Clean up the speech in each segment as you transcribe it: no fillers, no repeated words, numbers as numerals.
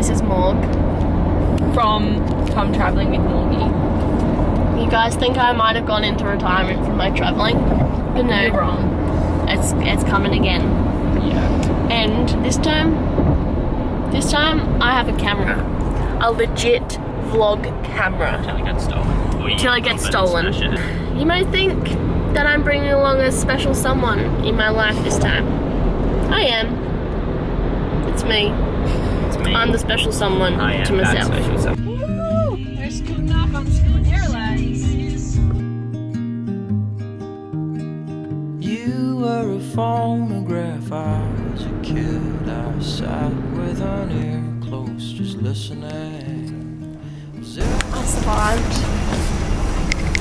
This is Morg from Come Travelling with Morgie. You guys think I might have gone into retirement from my travelling? But no. You're wrong. It's coming again. Yeah. And this time I have a camera. A legit vlog camera. Until it gets stolen. Till it gets stolen. You might think that I'm bringing along a special someone in my life this time. I am. It's me. It's me. I'm the special someone I am to myself. that special someone. They're scooting off on the Scoot Airlines. You were a phonograph, I was a kid. I sat with an ear close, just listening. I survived.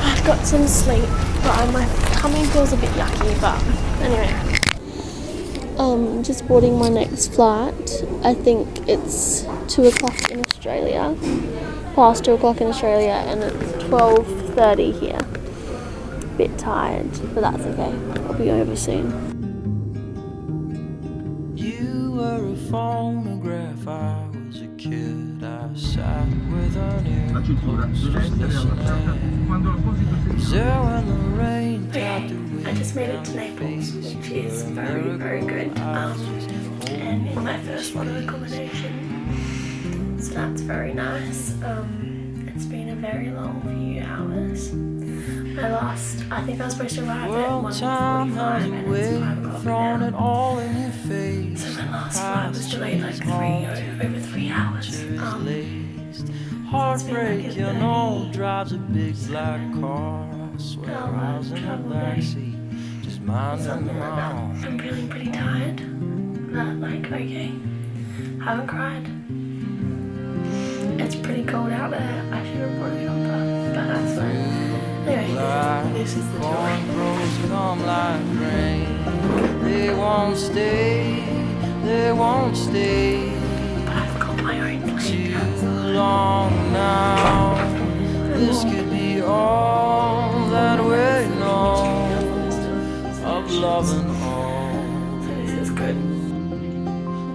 I've got some sleep, but my tummy feels a bit yucky, but anyway. Just boarding my next flight. I think it's 2 o'clock in Australia. Past 2 o'clock in Australia, and it's 12:30 here. Bit tired, but that's okay. I'll be over soon. You were a phonograph, I was a kid. I sat with an ear close, just listening. There when the rain tapped the I just made it to Naples, which is very, very good. And it's my first one of accommodation, so that's very nice. It's been a very long few hours. I think I was supposed to arrive at 1:45 and it's 5 o'clock now. So my last flight was delayed like over 3 hours. Heartbreak, you know, drives a big black car. I swear I was in the backseat, just minding the mom. I'm feeling pretty tired, but like okay. Haven't cried. It's pretty cold out there. I should have brought a jumper, but that's fine. Anyway, this is the joy. Come like rain. They won't stay, they won't stay. But I've got my own plane. Too long now. This could be all that we know of love and all. So this is good.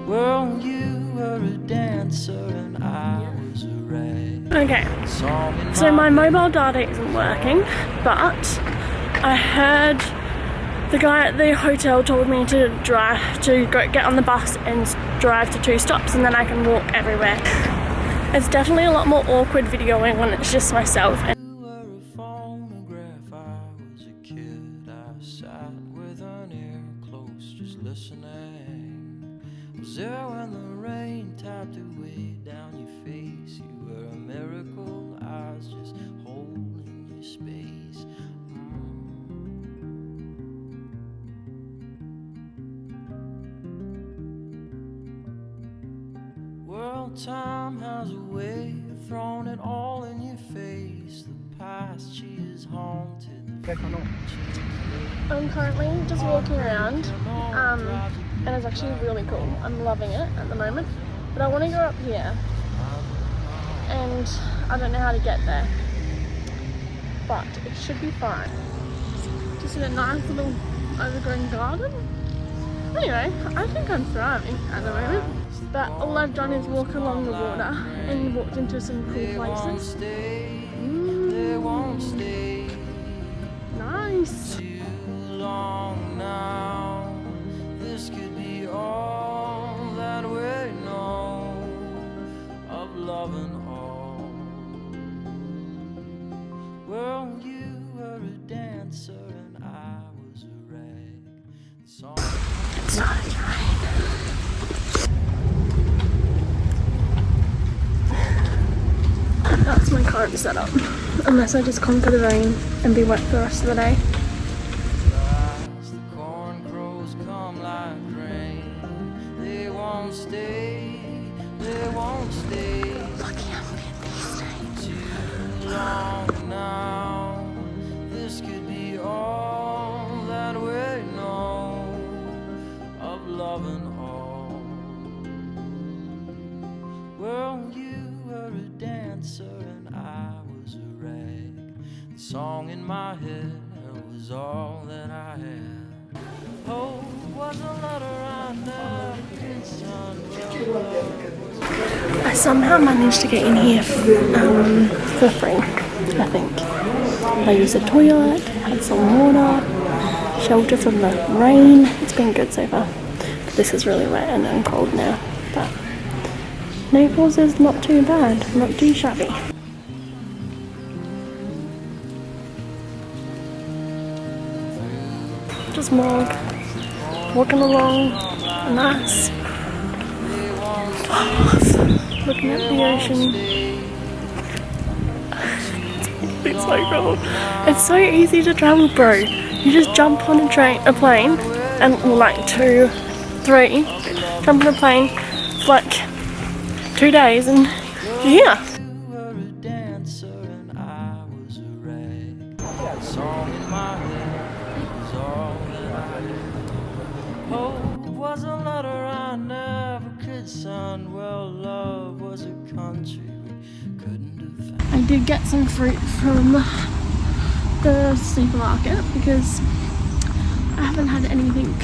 Well, you were a dancer and I was a rag. Okay, so my mobile data isn't working, but I heard the guy at the hotel told me to get on the bus and drive to 2 stops and then I can walk everywhere. It's definitely a lot more awkward videoing when it's just myself. You were a phonograph, I was a kid. I sat with an ear close, just listening. Was there when the rain tapped away down your face? You were a miracle, I was just holding your space. Well, time has a way of throwing it all in your face. The past, she is haunted. I'm currently just walking around, and it's actually really cool. I'm loving it at the moment, but I want to go up here, and I don't know how to get there, but it should be fine. Just in a nice little overgrown garden. Anyway, I think I'm thriving at the moment, but all I've done is walk along the water and walked into some cool places. Nice. Too long now. This could be all that we know of love and all. Well, you were a dancer and I was a rag. It's not a train. That's my current setup. Unless I just conquer the rain and be wet for the rest of the day. The corn crows come like rain. They won't stay, they won't stay. Lucky I'm in these days. Too long now. This could be all that we know of love and all. Well, you were a dancer and I was a rag. The song in my head was all that I had. Oh, was a letter I never could send. I somehow managed to get in here for free, I think. I used the toilet, had some water, shelter from the rain. It's been good so far. But this is really wet and cold now. But Naples is not too bad, not too shabby. Just more walking along a nice path, looking at the ocean. It's so cool. It's so easy to travel, bro. You just jump on a plane, and like 2, 3, jump on a plane for like 2 days, and you're here. You were a dancer and I was a rag. The song in my head was all that I had. Hope was a letter I never could sign. Well, love was a country we couldn't defend. I did get some fruit from the supermarket because I haven't had anything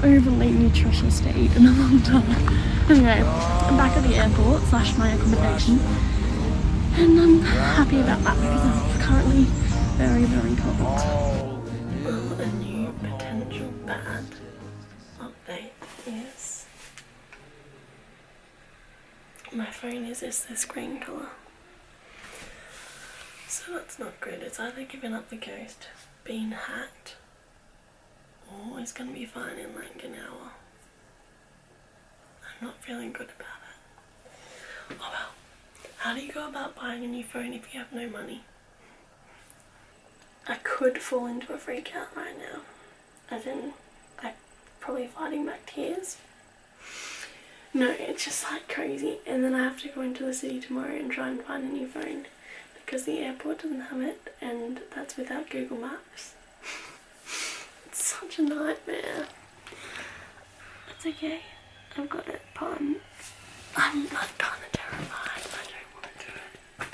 overly nutritious to eat in a long time. Anyway, I'm back at the airport / my accommodation, and I'm happy about that because I'm currently very, very cold. Well, a new potential bad update is my phone is this green colour. So that's not good. It's either giving up the ghost, being hacked, or it's gonna be fine in like an hour. I'm not feeling good about it. Oh well, how do you go about buying a new phone if you have no money? I could fall into a freak out right now. As in, I'm probably fighting back tears. No, it's just like crazy. And then I have to go into the city tomorrow and try and find a new phone because the airport doesn't have it, and that's without Google Maps. It's such a nightmare. It's okay. I've got it, but I'm like kind of terrified. I don't want to do it.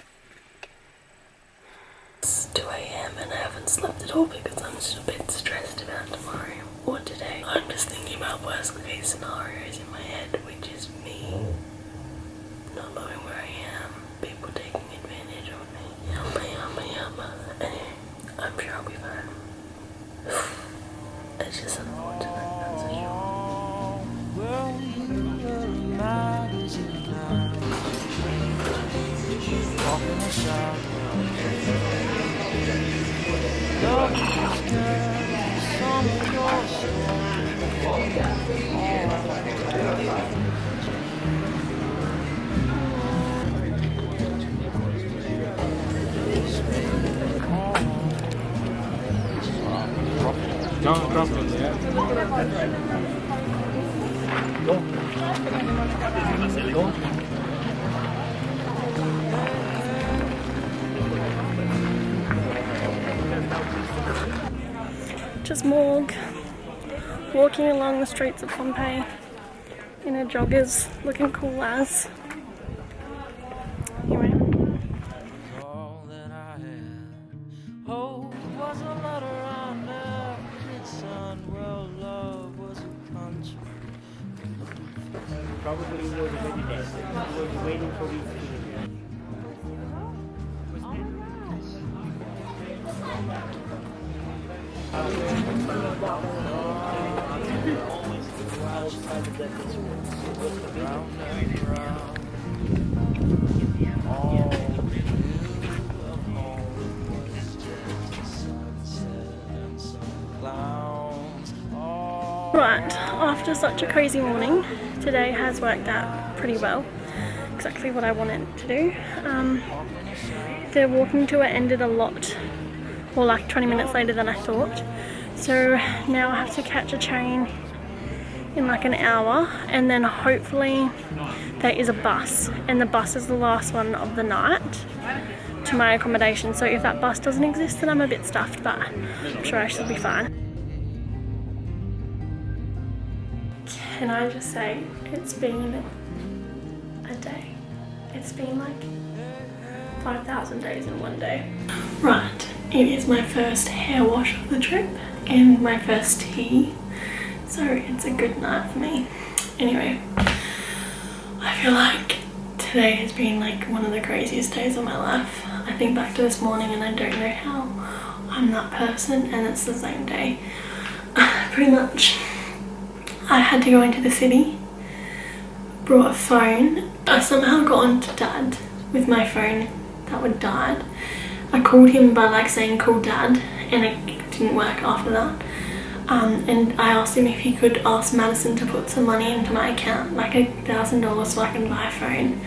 It's 2 AM and I haven't slept at all because I'm just a bit stressed about tomorrow or today. I'm just thinking about worst case scenarios in my head, which is me not knowing where I am, people taking advantage of me. Yama. Anyway, I'm sure I'll be fine. It's just unfortunate, that's for sure. Well, you were a magazine now. Walking a sidewalk. Love is carrying some of your Don't drop it, yeah. Just Morg, walking along the streets of Pompeii in her joggers, looking cool as. Anyway. all that I had. Hope was a letter I never could sign. Well, love was a country. Probably was a vegetarian. He was waiting for his food. Right, after such a crazy morning, today has worked out pretty well. Exactly what I wanted to do. The walking tour ended a lot, or like 20 minutes later than I thought. So now I have to catch a train in like an hour, and then hopefully there is a bus, and the bus is the last one of the night to my accommodation. So if that bus doesn't exist, then I'm a bit stuffed, but I'm sure I should be fine. Can I just say, it's been a day. It's been like 5,000 days in one day. Right, it is my first hair wash of the trip and my first tea, so it's a good night for me. Anyway, I feel like Today has been like one of the craziest days of my life. I think back to this morning and I don't know how I'm that person, and it's the same day. Pretty much. I had to go into the city, brought a phone. I somehow got on to Dad with my phone that would died. I called him by like saying call Dad, and it didn't work after that. And I asked him if he could ask Madison to put some money into my account, like $1,000, so I can buy a phone.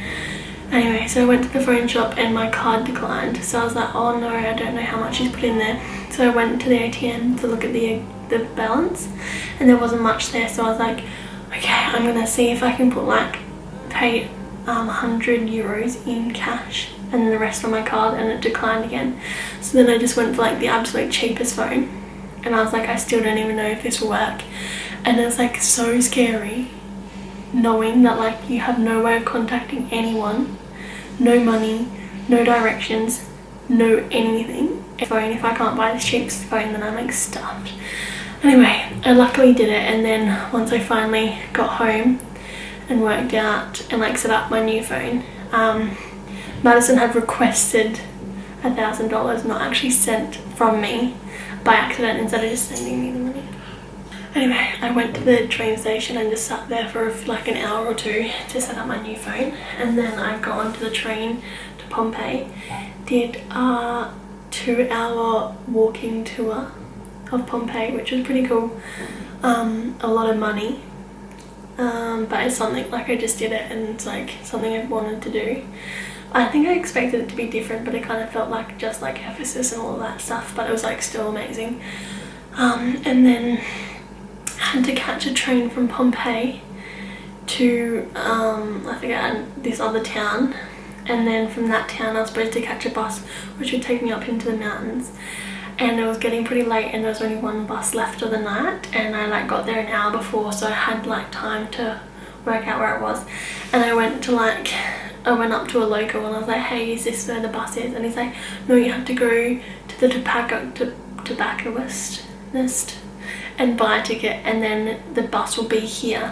Anyway, so I went to the phone shop and my card declined. So I was like, oh no, I don't know how much he's put in there. So I went to the ATM to look at the balance, and there wasn't much there. So I was like, okay, I'm gonna see if I can put like pay 100 euros in cash and then the rest on my card, and it declined again. So then I just went for like the absolute cheapest phone, and I was like, I still don't even know if this will work. And it's like so scary knowing that like you have no way of contacting anyone, no money, no directions, no anything. If I can't buy this cheapest phone, then I'm like stuffed. Anyway, I luckily did it, and then once I finally got home and worked out and like set up my new phone, Madison had requested $1,000, not actually sent from me by accident, instead of just sending me the money. Anyway, I went to the train station and just sat there for like an hour or two to set up my new phone, and then I got onto the train to Pompeii, did a 2-hour walking tour of Pompeii, which was pretty cool. A lot of money, but it's something like I just did it, and it's like something I've wanted to do. I think I expected it to be different, but it kind of felt like just like Ephesus and all of that stuff, but it was like still amazing. And then had to catch a train from Pompeii to I forget, this other town, and then from that town I was supposed to catch a bus which would take me up into the mountains, and it was getting pretty late and there was only one bus left of the night, and I like got there an hour before, so I had like time to work out where it was. And I went up to a local and I was like, hey, is this where the bus is? And he's like, no, you have to go to the tobacconist and buy a ticket, and then the bus will be here.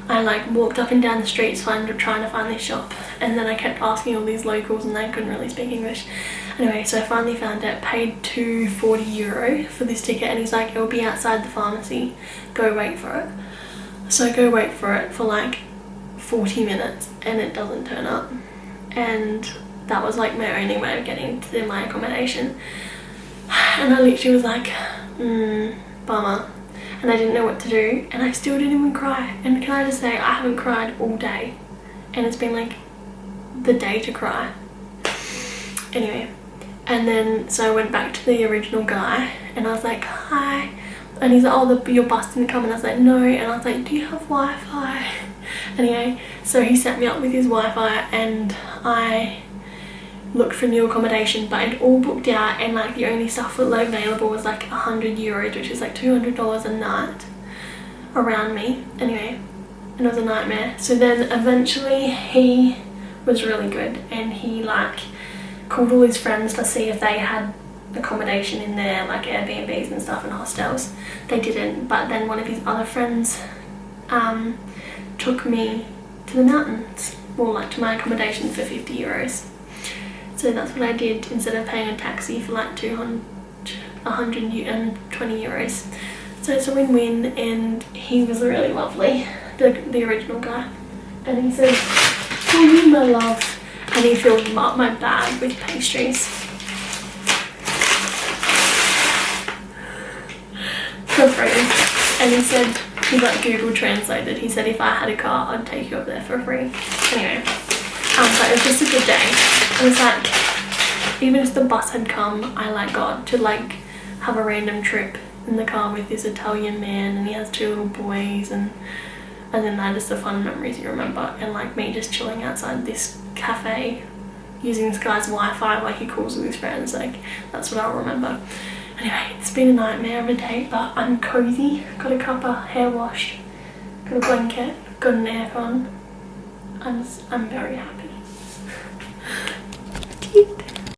I like walked up and down the streets trying to find this shop, and then I kept asking all these locals and they couldn't really speak English. Anyway, so I finally found it, paid €240 for this ticket, and he's like, it'll be outside the pharmacy, go wait for it. So I go wait for it for like 40 minutes and it doesn't turn up, and that was like my only way of getting to my accommodation. And I literally was like, bummer. And I didn't know what to do, and I still didn't even cry. And can I just say, I haven't cried all day, and it's been like the day to cry. Anyway, and then so I went back to the original guy and I was like, hi, and he's like, oh, your bus didn't come. And I was like, no. And I was like, do you have Wi-Fi? Anyway, so he set me up with his Wi-Fi, and I looked for new accommodation, but it all booked out, and like the only stuff that was available was like 100 euros, which is like $200 a night around me. Anyway, and it was a nightmare. So then eventually he was really good, and he like called all his friends to see if they had accommodation in there, like Airbnbs and stuff and hostels. They didn't, but then one of his other friends took me to the mountains, or like to my accommodation for 50 euros. So that's what I did, instead of paying a taxi for like 120 euros. So it's a win-win, and he was really lovely, the original guy. And he said, "For you, my love," and he filled up my bag with pastries. For free. And he said, he like Google translated, he said if I had a car I'd take you up there for free. Anyway, but it was just a good day. It was like, even if the bus had come, I like got to like have a random trip in the car with this Italian man, and he has 2 little boys, and then that is the fun memories you remember. And like me just chilling outside this cafe using this guy's Wi-Fi while he calls with his friends, like that's what I'll remember. Anyway, it's been a nightmare of a day, but I'm cozy. Got a cuppa, hair washed, got a blanket, got an aircon. I'm very happy.